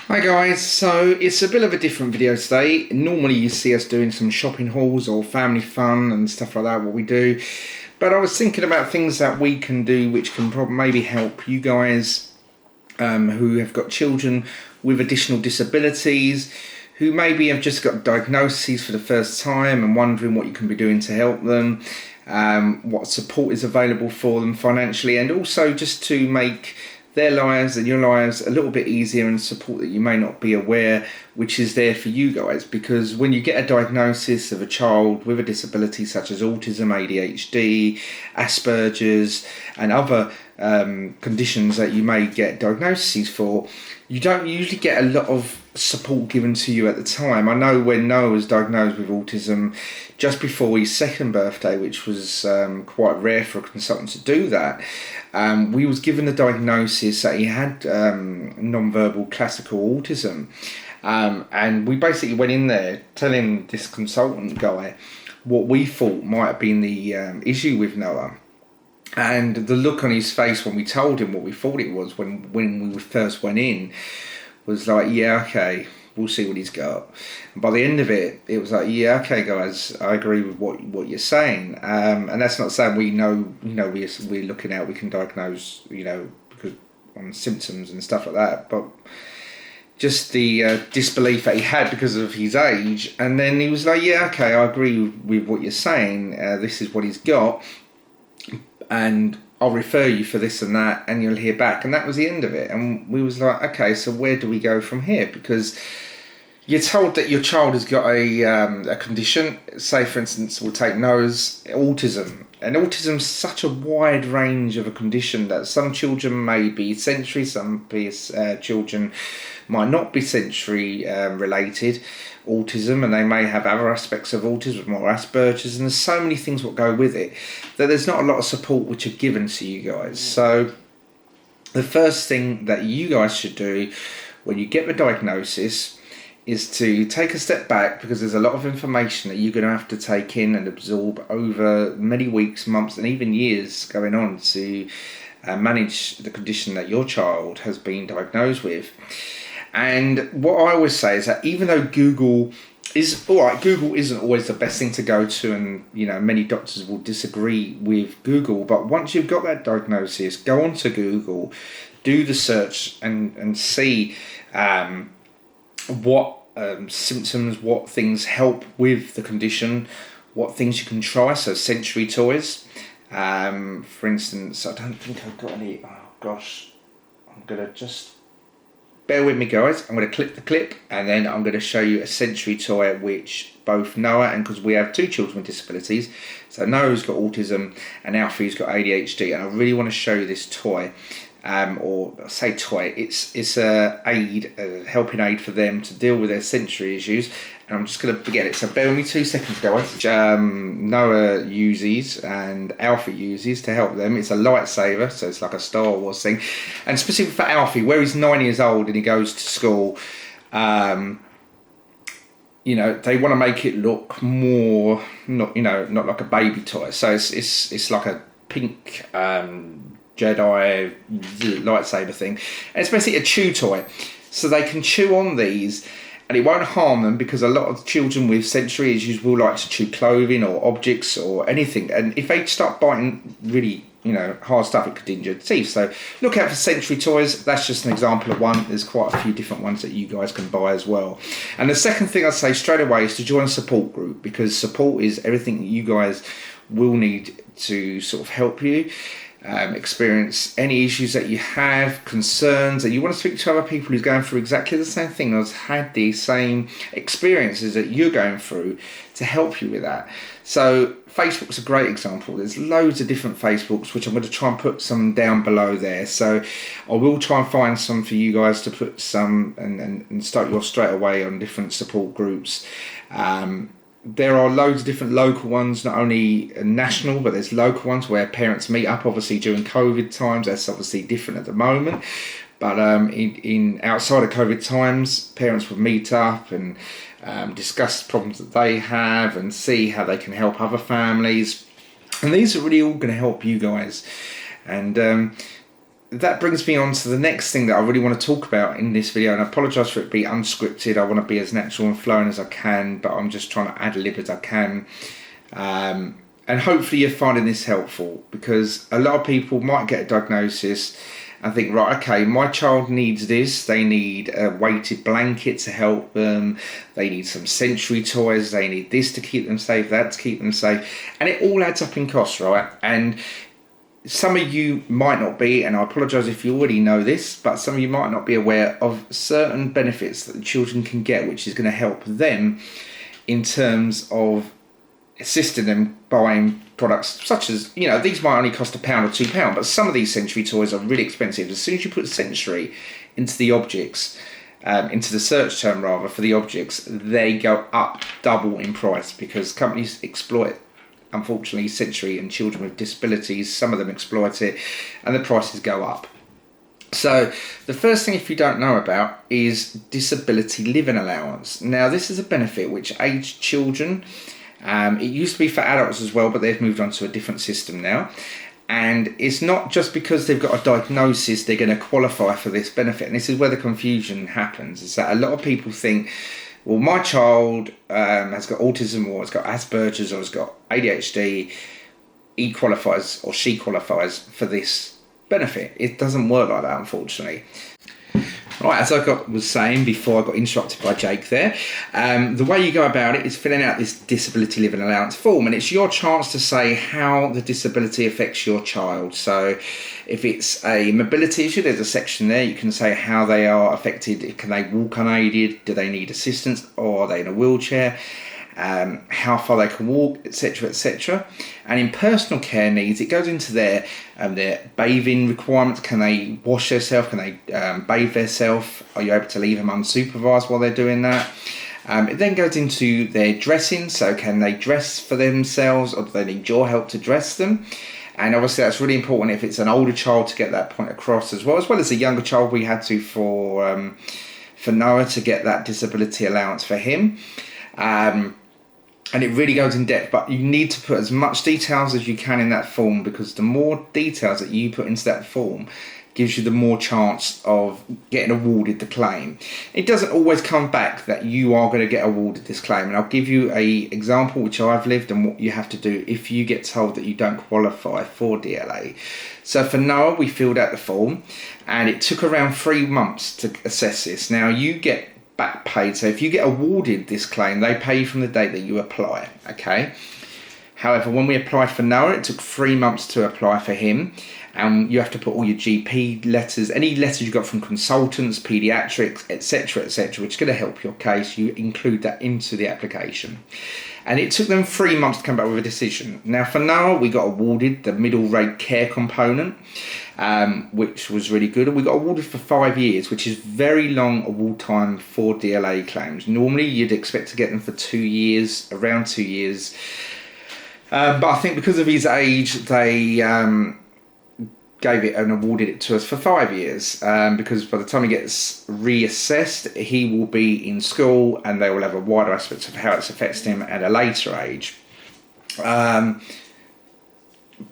Hi guys, so it's a bit of a different video today. Normally you see us doing some shopping hauls or family fun and stuff like that, what we do. But I was thinking about things that we can do which can probably maybe help you guys who have got children with additional disabilities, who maybe have just got diagnoses for the first time and wondering what you can be doing to help them, what support is available for them financially, and also just to make their lives and your lives a little bit easier, and support that you may not be aware which is there for you guys. Because when you get a diagnosis of a child with a disability such as autism, ADHD, Asperger's and other conditions that you may get diagnoses for, you don't usually get a lot of support given to you at the time. I know when Noah was diagnosed with autism just before his second birthday, which was quite rare for a consultant to do that, we was given the diagnosis that he had non-verbal classical autism, and we basically went in there telling this consultant guy what we thought might have been the issue with Noah. And the look on his face when we told him what we thought it was when we first went in was like, yeah, okay, we'll see what he's got. And by the end of it, it was like, yeah, okay, guys, I agree with what you're saying. And that's not saying we're looking out, we can diagnose, because on symptoms and stuff like that, but just the disbelief that he had because of his age. And then he was like, yeah, okay, I agree with what you're saying. This is what he's got, and I'll refer you for this and that, and you'll hear back. And that was the end of it. And we was like, okay, so where do we go from here? Because you're told that your child has got a condition. Say, for instance, we'll take Noah's autism. And autism's such a wide range of a condition that some children may be sensory, some children might not be sensory related autism, and they may have other aspects of autism, more Asperger's, and there's so many things what go with it that there's not a lot of support which are given to you guys. So the first thing that you guys should do when you get the diagnosis is to take a step back, because there's a lot of information that you're going to have to take in and absorb over many weeks, months and even years going on to manage the condition that your child has been diagnosed with. And what I always say is that even though Google is alright, Google isn't always the best thing to go to, and many doctors will disagree with Google, but once you've got that diagnosis, go onto Google, do the search and see what symptoms, what things help with the condition, what things you can try. So sensory toys, for instance, I don't think I've got any. Oh gosh, I'm gonna just bear with me, guys. I'm gonna click the clip, and then I'm gonna show you a sensory toy which both Noah, and because we have two children with disabilities, so Noah's got autism and Alfie's got ADHD, and I really want to show you this toy. Or say toy, it's a aid, a helping aid for them to deal with their sensory issues. And I'm just going to get it, so bear with me 2 seconds, guys. Noah uses and Alfie uses to help them. It's a lightsaber, so it's like a Star Wars thing. And specifically for Alfie, where he's 9 years old and he goes to school, they want to make it look more, not like a baby toy. So it's like a pink Jedi lightsaber thing, and it's basically a chew toy, so they can chew on these and it won't harm them, because a lot of children with sensory issues will like to chew clothing or objects or anything, and if they start biting really hard stuff, it could injure the teeth. So look out for sensory toys. That's just an example of one. There's quite a few different ones that you guys can buy as well. And the second thing I'd say straight away is to join a support group, because support is everything that you guys will need to sort of help you experience any issues that you have, concerns, and you want to speak to other people who's going through exactly the same thing, or has had the same experiences that you're going through, to help you with that. So Facebook's a great example. There's loads of different Facebooks, which I'm going to try and put some down below there. So I will try and find some for you guys to put some and start you off straight away on different support groups. There are loads of different local ones, not only national, but there's local ones where parents meet up. Obviously during COVID times, that's obviously different at the moment. But in outside of COVID times, parents would meet up and discuss problems that they have and see how they can help other families. And these are really all going to help you guys. And that brings me on to the next thing that I really want to talk about in this video, and I apologise for it being unscripted. I want to be as natural and flowing as I can, but I'm just trying to ad-lib as I can. And hopefully you're finding this helpful, because a lot of people might get a diagnosis and think, right, okay, my child needs this. They need a weighted blanket to help them. They need some sensory toys. They need this to keep them safe, that to keep them safe. And it all adds up in cost, right? And some of you might not be, and I apologise if you already know this, but some of you might not be aware of certain benefits that the children can get, which is going to help them in terms of assisting them buying products such as, you know, these might only cost £1 or £2, but some of these sensory toys are really expensive. As soon as you put sensory into the objects, into the search term rather for the objects, they go up double in price, because companies exploit, unfortunately, sensory and children with disabilities. Some of them exploit it, and the prices go up. So the first thing, if you don't know about, is disability living allowance. Now, this is a benefit which aids children. It used to be for adults as well, but they've moved on to a different system now. And it's not just because they've got a diagnosis they're going to qualify for this benefit. And this is where the confusion happens, is that a lot of people think, well, my child has got autism, or has got Asperger's, or has got ADHD, he qualifies or she qualifies for this benefit. It doesn't work like that, unfortunately. Right, as I was saying before I got interrupted by Jake there, the way you go about it is filling out this disability living allowance form, and it's your chance to say how the disability affects your child. So if it's a mobility issue, there's a section there. You can say how they are affected. Can they walk unaided? Do they need assistance? Or are they in a wheelchair? How far they can walk, etc., etc. And in personal care needs, it goes into their bathing requirements. Can they wash themselves? Can they bathe themselves? Are you able to leave them unsupervised while they're doing that? It then goes into their dressing. So can they dress for themselves, or do they need your help to dress them? And obviously that's really important if it's an older child to get that point across, as well as a younger child. We had to for Noah to get that disability allowance for him. And it really goes in depth, but you need to put as much details as you can in that form, because the more details that you put into that form gives you the more chance of getting awarded the claim. It doesn't always come back that you are going to get awarded this claim, and I'll give you an example which I've lived and what you have to do if you get told that you don't qualify for DLA. So for Noah, we filled out the form, and it took around 3 months to assess this. Now, you get back paid, so if you get awarded this claim, they pay you from the date that you apply, okay? However, when we applied for Noah, it took 3 months to apply for him, and you have to put all your GP letters, any letters you got from consultants, paediatrics, etc., etc., which is going to help your case. You include that into the application. And it took them 3 months to come back with a decision. Now, for Noah, we got awarded the middle rate care component, which was really good. And we got awarded for 5 years, which is very long award time for DLA claims. Normally, you'd expect to get them for 2 years, around 2 years. But I think because of his age, they gave it and awarded it to us for 5 years, because by the time he gets reassessed, he will be in school, and they will have a wider aspect of how it's affected him at a later age.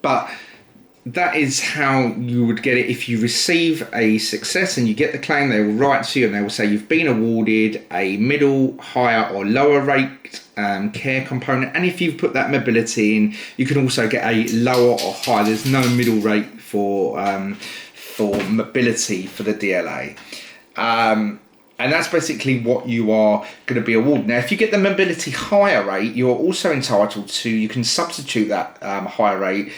But that is how you would get it. If you receive a success and you get the claim, they will write to you and they will say you've been awarded a middle, higher or lower rate care component. And if you've put that mobility in, you can also get a lower or higher. There's no middle rate for mobility for the DLA. And that's basically what you are going to be awarded. Now, if you get the mobility higher rate, you're also entitled to, you can substitute that higher rate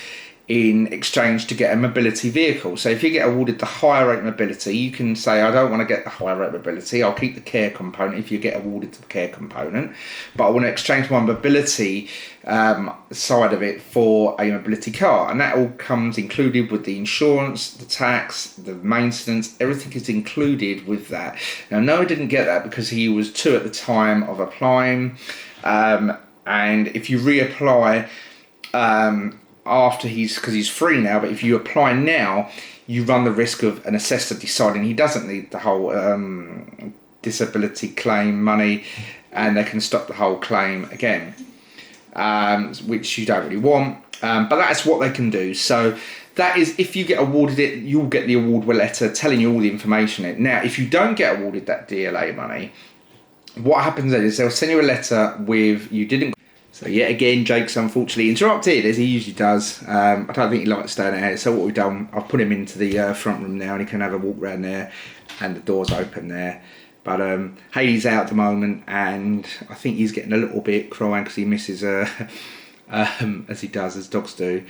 in exchange to get a mobility vehicle. So if you get awarded the higher rate mobility, you can say, I don't want to get the higher rate mobility, I'll keep the care component if you get awarded the care component, but I want to exchange my mobility side of it for a mobility car. And that all comes included with the insurance, the tax, the maintenance, everything is included with that. Now, Noah didn't get that because he was 2 at the time of applying, and if you reapply after because he's 3 now, but if you apply now, you run the risk of an assessor deciding he doesn't need the whole disability claim money, and they can stop the whole claim again, which you don't really want, but that's what they can do. So that is, if you get awarded it, you'll get the award letter telling you all the information in it. Now, if you don't get awarded that DLA money, what happens then is they'll send you a letter with you didn't. So yet again, Jake's unfortunately interrupted, as he usually does. I don't think he likes staying out here, so what we've done, I've put him into the front room now, and he can have a walk around there, and the door's open there. But Haley's out at the moment, and I think he's getting a little bit crying because he misses her, as he does, as dogs do.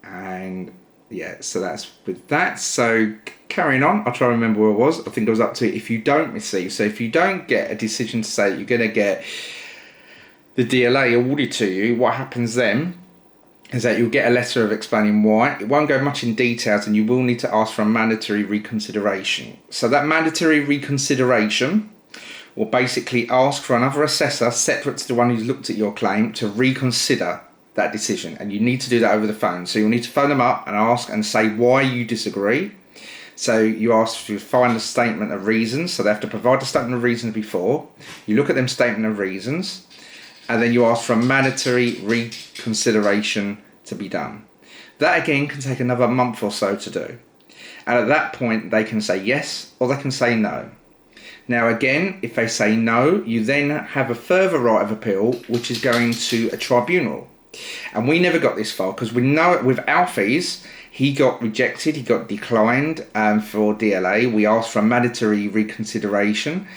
And yeah, so that's with that. So carrying on, I'll try to remember where I was. I think I was up to if you don't receive, so if you don't get a decision to say that you're going to get the DLA awarded to you, what happens then is that you'll get a letter of explaining why. It won't go much in details, and you will need to ask for a mandatory reconsideration. So that mandatory reconsideration will basically ask for another assessor separate to the one who's looked at your claim to reconsider that decision, and you need to do that over the phone. So you'll need to phone them up and ask and say why you disagree. So you ask to find a statement of reasons, so they have to provide a statement of reasons before. You look at them statement of reasons, and then you ask for a mandatory reconsideration to be done. That again can take another month or so to do. And at that point they can say yes or they can say no. Now again, if they say no, you then have a further right of appeal, which is going to a tribunal. And we never got this far because we know it with Alfie's, he got rejected, he got declined for DLA. We asked for a mandatory reconsideration,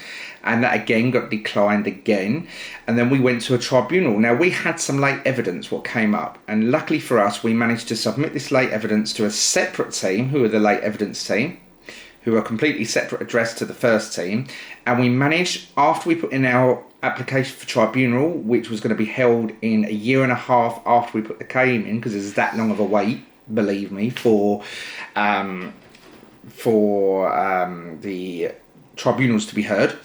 and that again got declined again. And then we went to a tribunal. Now we had some late evidence what came up, and luckily for us we managed to submit this late evidence to a separate team, who are the late evidence team, who are completely separate address to the first team. And we managed, after we put in our application for tribunal, which was going to be held in a year and a half after we put the claim in, because there's that long of a wait, believe me, for the tribunals to be heard.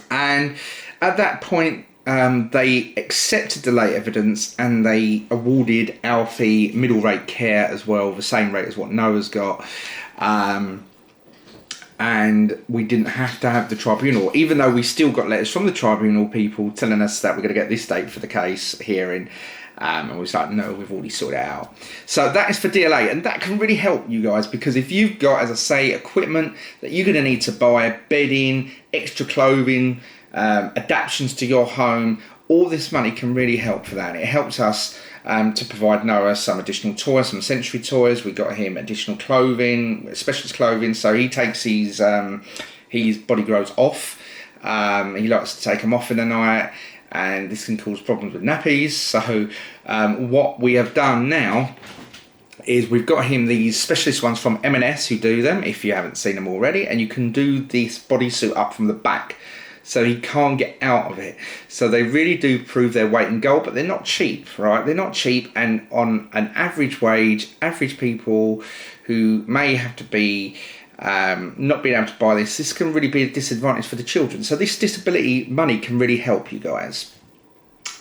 And at that point they accepted the late evidence, and they awarded Alfie middle rate care as well, the same rate as what Noah's got. And we didn't have to have the tribunal, even though we still got letters from the tribunal people telling us that we're going to get this date for the case hearing. And we was like, no, we've already sorted it out. So that is for DLA, and that can really help you guys, because if you've got, as I say, equipment that you're going to need to buy, bedding, extra clothing, adaptations to your home, all this money can really help for that. And it helps us to provide Noah some additional toys, some sensory toys. We got him additional clothing, specialist clothing, so he takes his body grows off. He likes to take them off in the night, and this can cause problems with nappies. So what we have done now is we've got him these specialist ones from M&S who do them, if you haven't seen them already, and you can do this bodysuit up from the back, so he can't get out of it. So they really do prove their weight in gold, but they're not cheap, right? They're not cheap, and on an average wage, average people who may have to be not being able to buy this can really be a disadvantage for the children. So this disability money can really help you guys.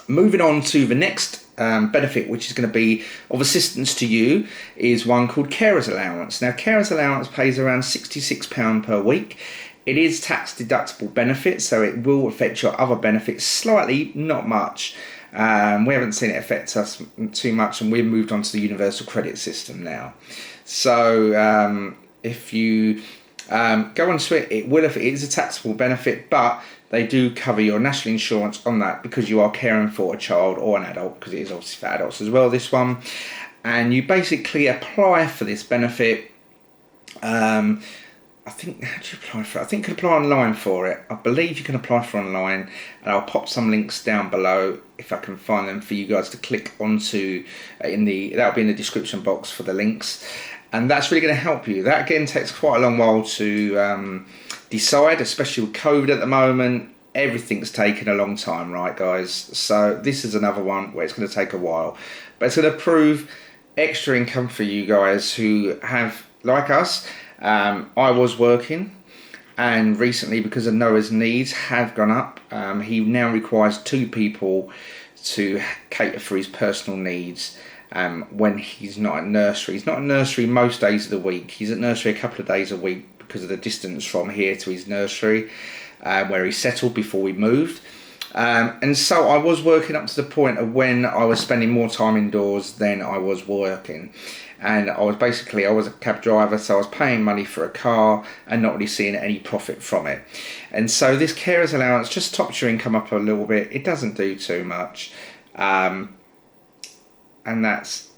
Moving on to the next benefit, which is going to be of assistance to you, is one called Carers Allowance. Now, Carers Allowance pays around £66 per week. It is tax deductible benefit, so it will affect your other benefits slightly, not much. We haven't seen it affect us too much, and we've moved on to the universal credit system now. So if you go onto it, it is a taxable benefit, but they do cover your national insurance on that because you are caring for a child or an adult, because it is obviously for adults as well, this one. And you basically apply for this benefit. I think, how do you apply for it? I think you can apply online for it. I believe you can apply for online, and I'll pop some links down below if I can find them for you guys to click onto. That'll be in the description box for the links, and that's really going to help you. That again takes quite a long while to decide, especially with COVID at the moment. Everything's taken a long time, right, guys? So this is another one where it's going to take a while, but it's going to prove extra income for you guys who have, like us. I was working, and recently, because of Noah's needs have gone up, he now requires 2 people to cater for his personal needs when he's not at nursery. He's not at nursery most days of the week. He's at nursery a couple of days a week because of the distance from here to his nursery, where he settled before we moved. And so I was working up to the point of when I was spending more time indoors than I was working. And I was a cab driver, so I was paying money for a car and not really seeing any profit from it. And so this carers allowance just tops your income up a little bit. It doesn't do too much. And that's